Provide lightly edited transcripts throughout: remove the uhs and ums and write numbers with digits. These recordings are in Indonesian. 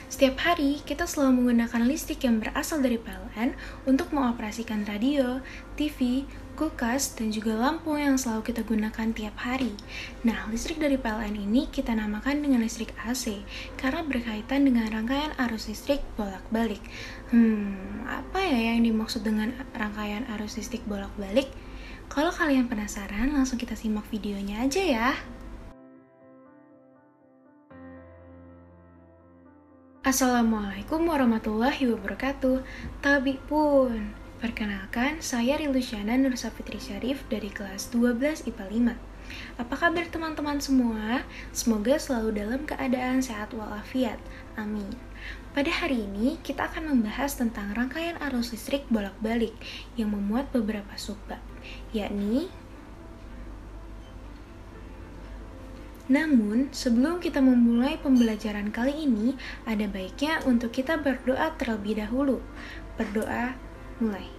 Setiap hari, kita selalu menggunakan listrik yang berasal dari PLN untuk mengoperasikan radio, TV, kulkas, dan juga lampu yang selalu kita gunakan tiap hari. Nah, listrik dari PLN ini kita namakan dengan listrik AC, karena berkaitan dengan rangkaian arus listrik bolak-balik. Apa ya yang dimaksud dengan rangkaian arus listrik bolak-balik? Kalau kalian penasaran, langsung kita simak videonya aja ya. Assalamualaikum warahmatullahi wabarakatuh. Tabi pun. Perkenalkan, saya Rilusyana Nur Safitri Syarif dari kelas 12 IPA 5. Apa kabar teman-teman semua? Semoga selalu dalam keadaan sehat walafiat. Amin. Pada hari ini, kita akan membahas tentang rangkaian arus listrik bolak-balik yang memuat beberapa subbab, yakni Namun, sebelum kita memulai pembelajaran kali ini, ada baiknya untuk kita berdoa terlebih dahulu. Berdoa, mulai.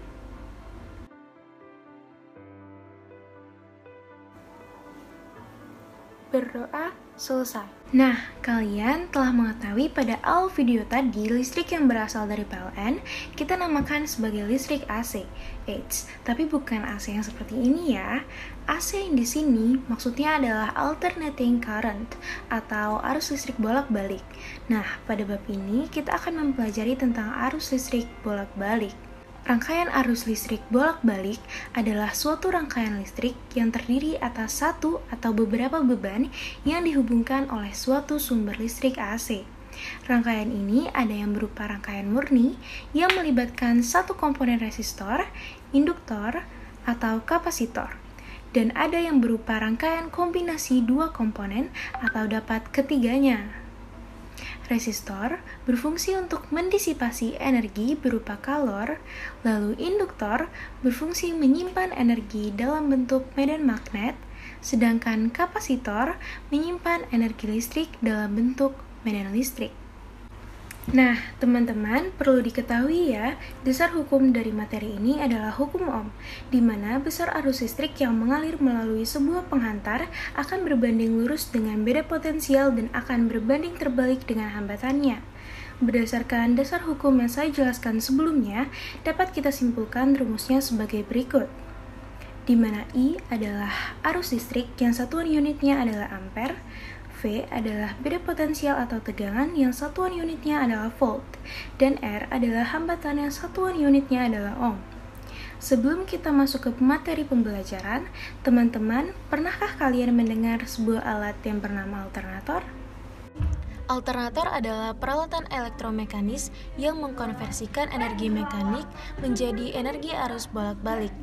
Berdoa, selesai. Nah, kalian telah mengetahui pada awal video tadi listrik yang berasal dari PLN kita namakan sebagai listrik AC. Eits, tapi bukan AC yang seperti ini ya. AC yang di sini maksudnya adalah alternating current atau arus listrik bolak-balik. Nah, pada bab ini kita akan mempelajari tentang arus listrik bolak-balik. Rangkaian arus listrik bolak-balik adalah suatu rangkaian listrik yang terdiri atas satu atau beberapa beban yang dihubungkan oleh suatu sumber listrik AC. Rangkaian ini ada yang berupa rangkaian murni yang melibatkan satu komponen resistor, induktor, atau kapasitor. Dan ada yang berupa rangkaian kombinasi dua komponen atau dapat ketiganya. Resistor berfungsi untuk mendisipasi energi berupa kalor, lalu induktor berfungsi menyimpan energi dalam bentuk medan magnet, sedangkan kapasitor menyimpan energi listrik dalam bentuk medan listrik. Nah, teman-teman, perlu diketahui ya, dasar hukum dari materi ini adalah hukum Ohm, di mana besar arus listrik yang mengalir melalui sebuah penghantar akan berbanding lurus dengan beda potensial dan akan berbanding terbalik dengan hambatannya. Berdasarkan dasar hukum yang saya jelaskan sebelumnya, dapat kita simpulkan rumusnya sebagai berikut, di mana I adalah arus listrik yang satuan unitnya adalah ampere, V adalah beda potensial atau tegangan yang satuan unitnya adalah volt, dan R adalah hambatan yang satuan unitnya adalah ohm. Sebelum kita masuk ke materi pembelajaran, teman-teman, pernahkah kalian mendengar sebuah alat yang bernama alternator? Alternator adalah peralatan elektromekanis yang mengkonversikan energi mekanik menjadi energi arus bolak-balik.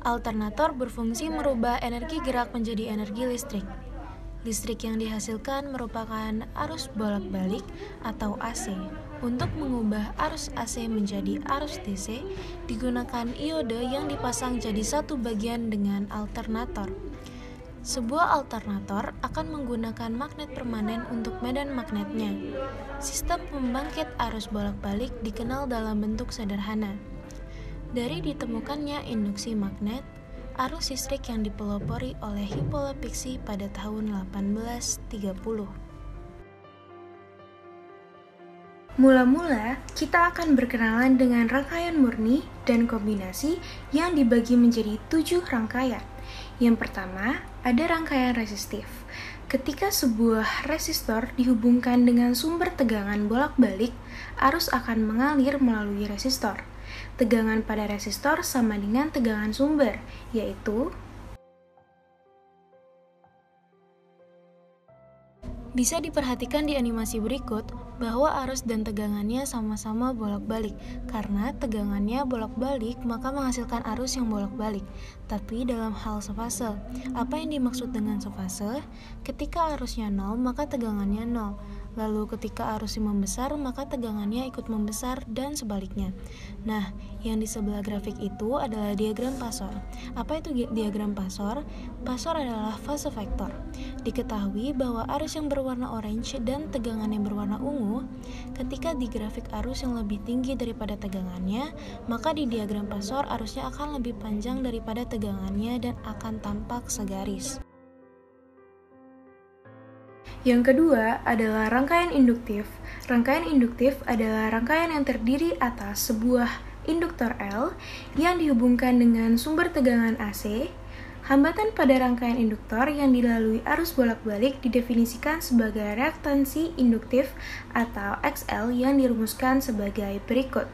Alternator berfungsi merubah energi gerak menjadi energi listrik. Listrik yang dihasilkan merupakan arus bolak-balik atau AC. Untuk mengubah arus AC menjadi arus DC, digunakan iode yang dipasang jadi satu bagian dengan alternator. Sebuah alternator akan menggunakan magnet permanen untuk medan magnetnya. Sistem pembangkit arus bolak-balik dikenal dalam bentuk sederhana. Dari ditemukannya induksi magnet, arus listrik yang dipelopori oleh Hippolyte Pixii pada tahun 1830. Mula-mula, kita akan berkenalan dengan rangkaian murni dan kombinasi yang dibagi menjadi 7 rangkaian. Yang pertama, ada rangkaian resistif. Ketika sebuah resistor dihubungkan dengan sumber tegangan bolak-balik, arus akan mengalir melalui resistor. Tegangan pada resistor sama dengan tegangan sumber, yaitu bisa diperhatikan di animasi berikut bahwa arus dan tegangannya sama-sama bolak-balik. Karena tegangannya bolak-balik, maka menghasilkan arus yang bolak-balik. Tapi dalam hal sefase, apa yang dimaksud dengan sefase? Ketika arusnya 0, maka tegangannya 0. Lalu ketika arusnya membesar, maka tegangannya ikut membesar dan sebaliknya. Nah, yang di sebelah grafik itu adalah diagram pasor. Apa itu diagram pasor? Pasor adalah fase vektor. Diketahui bahwa arus yang berwarna orange dan tegangan yang berwarna ungu, ketika di grafik arus yang lebih tinggi daripada tegangannya, maka di diagram pasor arusnya akan lebih panjang daripada tegangannya dan akan tampak segaris. Yang kedua adalah rangkaian induktif. Rangkaian induktif adalah rangkaian yang terdiri atas sebuah induktor L yang dihubungkan dengan sumber tegangan AC. Hambatan pada rangkaian induktor yang dilalui arus bolak-balik didefinisikan sebagai reaktansi induktif atau XL yang dirumuskan sebagai berikut.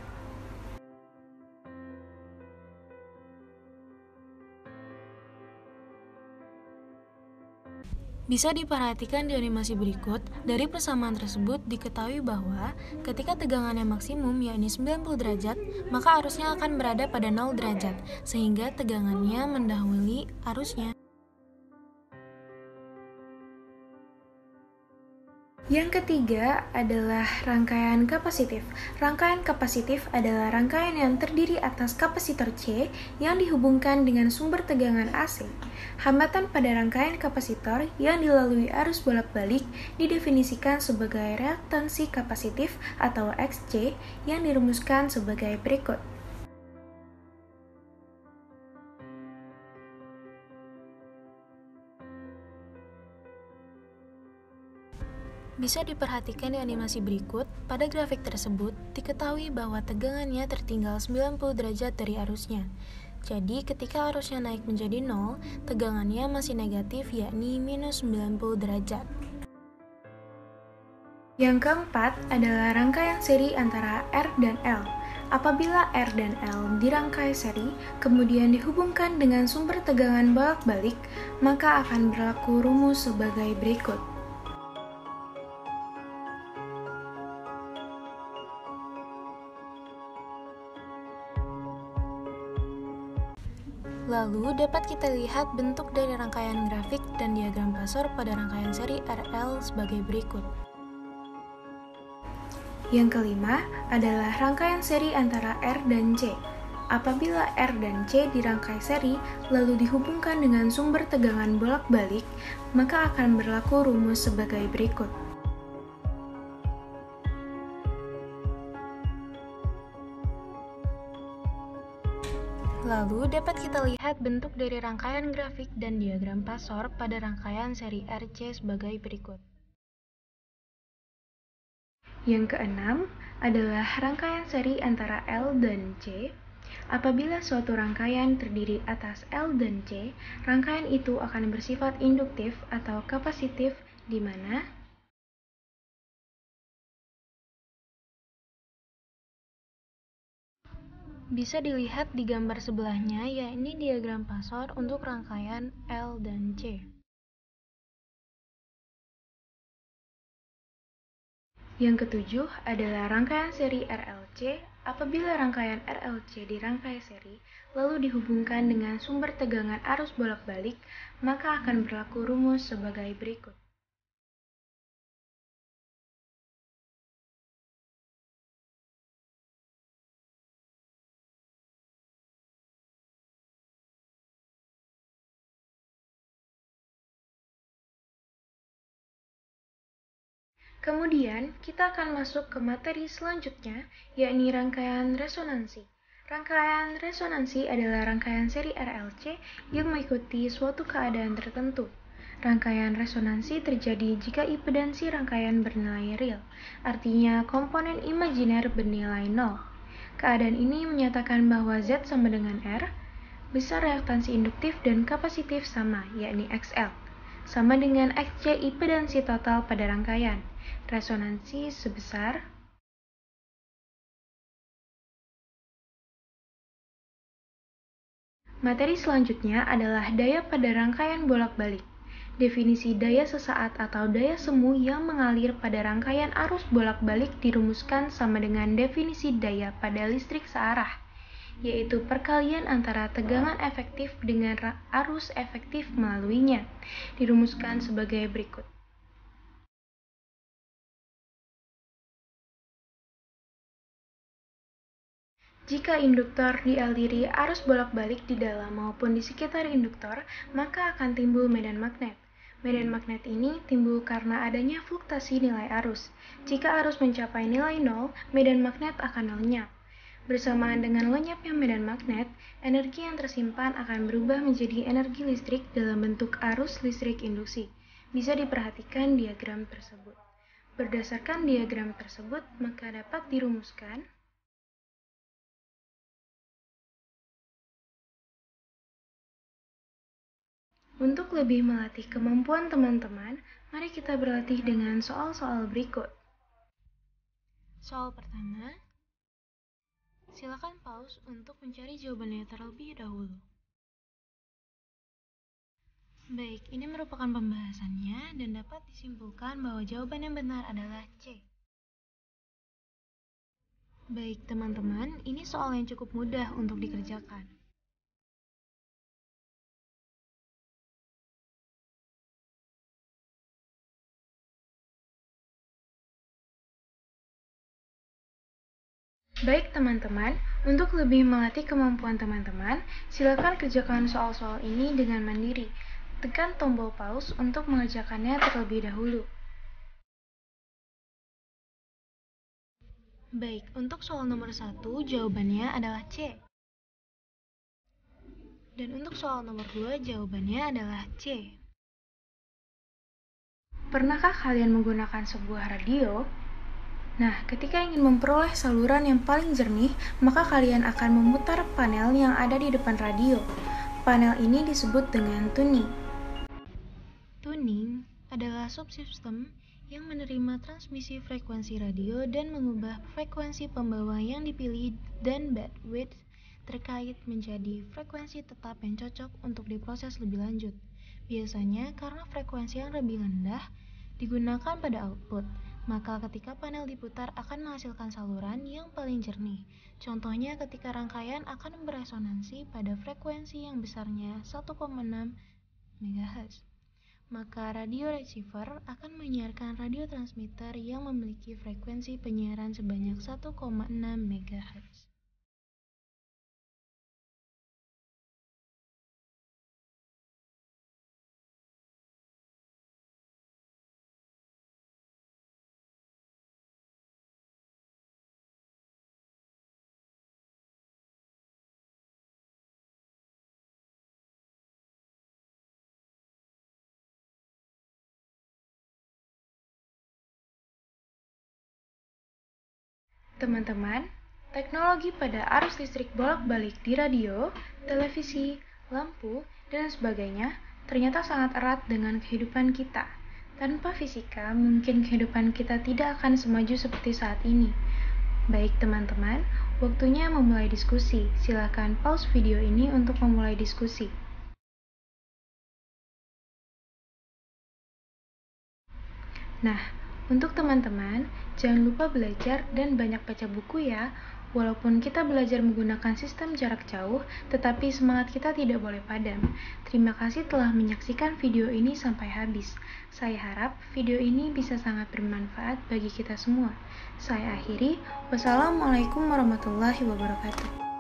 Bisa diperhatikan di animasi berikut, dari persamaan tersebut diketahui bahwa ketika tegangannya maksimum yakni 90 derajat, maka arusnya akan berada pada 0 derajat, sehingga tegangannya mendahului arusnya. Yang ketiga adalah rangkaian kapasitif. Rangkaian kapasitif adalah rangkaian yang terdiri atas kapasitor C yang dihubungkan dengan sumber tegangan AC. Hambatan pada rangkaian kapasitor yang dilalui arus bolak-balik didefinisikan sebagai reaktansi kapasitif atau XC yang dirumuskan sebagai berikut. Bisa diperhatikan di animasi berikut, pada grafik tersebut diketahui bahwa tegangannya tertinggal 90 derajat dari arusnya. Jadi ketika arusnya naik menjadi 0, tegangannya masih negatif yakni minus 90 derajat. Yang keempat adalah rangkaian seri antara R dan L. Apabila R dan L dirangkai seri, kemudian dihubungkan dengan sumber tegangan bolak-balik, maka akan berlaku rumus sebagai berikut. Lalu dapat kita lihat bentuk dari rangkaian grafik dan diagram pasor pada rangkaian seri RL sebagai berikut. Yang kelima adalah rangkaian seri antara R dan C. Apabila R dan C dirangkai seri lalu dihubungkan dengan sumber tegangan bolak-balik, maka akan berlaku rumus sebagai berikut. Lalu dapat kita lihat bentuk dari rangkaian grafik dan diagram pasor pada rangkaian seri RC sebagai berikut. Yang keenam adalah rangkaian seri antara L dan C. Apabila suatu rangkaian terdiri atas L dan C, rangkaian itu akan bersifat induktif atau kapasitif di mana bisa dilihat di gambar sebelahnya, yakni diagram pasor untuk rangkaian L dan C. Yang ketujuh adalah rangkaian seri RLC. Apabila rangkaian RLC dirangkai seri, lalu dihubungkan dengan sumber tegangan arus bolak-balik, maka akan berlaku rumus sebagai berikut. Kemudian, kita akan masuk ke materi selanjutnya, yakni rangkaian resonansi. Rangkaian resonansi adalah rangkaian seri RLC yang mengikuti suatu keadaan tertentu. Rangkaian resonansi terjadi jika impedansi rangkaian bernilai real, artinya komponen imajiner bernilai 0. Keadaan ini menyatakan bahwa Z sama dengan R, besar reaktansi induktif dan kapasitif sama, yakni XL, sama dengan XC impedansi total pada rangkaian. Resonansi sebesar Materi selanjutnya adalah daya pada rangkaian bolak-balik. Definisi daya sesaat atau daya semu yang mengalir pada rangkaian arus bolak-balik dirumuskan sama dengan definisi daya pada listrik searah, yaitu perkalian antara tegangan efektif dengan arus efektif melaluinya, dirumuskan sebagai berikut. Jika induktor dialiri arus bolak-balik di dalam maupun di sekitar induktor, maka akan timbul medan magnet. Medan magnet ini timbul karena adanya fluktuasi nilai arus. Jika arus mencapai nilai 0, medan magnet akan lenyap. Bersamaan dengan lenyapnya medan magnet, energi yang tersimpan akan berubah menjadi energi listrik dalam bentuk arus listrik induksi. bisa diperhatikan diagram tersebut. Berdasarkan diagram tersebut, maka dapat dirumuskan untuk lebih melatih kemampuan teman-teman, mari kita berlatih dengan soal-soal berikut. Soal pertama, silakan pause untuk mencari jawabannya terlebih dahulu. Baik, ini merupakan pembahasannya dan dapat disimpulkan bahwa jawaban yang benar adalah C. Baik teman-teman, ini soal yang cukup mudah untuk dikerjakan. Baik teman-teman, untuk lebih melatih kemampuan teman-teman, silakan kerjakan soal-soal ini dengan mandiri. Tekan tombol pause untuk mengerjakannya terlebih dahulu. Baik, untuk soal nomor 1, jawabannya adalah C. Dan untuk soal nomor 2, jawabannya adalah C. Pernahkah kalian menggunakan sebuah radio? Nah, ketika ingin memperoleh saluran yang paling jernih, maka kalian akan memutar panel yang ada di depan radio. Panel ini disebut dengan tuning. Tuning adalah subsistem yang menerima transmisi frekuensi radio dan mengubah frekuensi pembawa yang dipilih dan bandwidth terkait menjadi frekuensi tetap yang cocok untuk diproses lebih lanjut. Biasanya karena frekuensi yang lebih rendah digunakan pada output, maka ketika panel diputar akan menghasilkan saluran yang paling jernih. Contohnya ketika rangkaian akan beresonansi pada frekuensi yang besarnya 1,6 MHz. Maka radio receiver akan menyiarkan radio transmitter yang memiliki frekuensi penyiaran sebanyak 1,6 MHz. Teman-teman, teknologi pada arus listrik bolak-balik di radio, televisi, lampu, dan sebagainya ternyata sangat erat dengan kehidupan kita. Tanpa fisika, mungkin kehidupan kita tidak akan semaju seperti saat ini. Baik teman-teman, waktunya memulai diskusi. Silakan pause video ini untuk memulai diskusi. Nah, untuk teman-teman, jangan lupa belajar dan banyak baca buku ya. Walaupun kita belajar menggunakan sistem jarak jauh, tetapi semangat kita tidak boleh padam. Terima kasih telah menyaksikan video ini sampai habis. Saya harap video ini bisa sangat bermanfaat bagi kita semua. Saya akhiri, wassalamualaikum warahmatullahi wabarakatuh.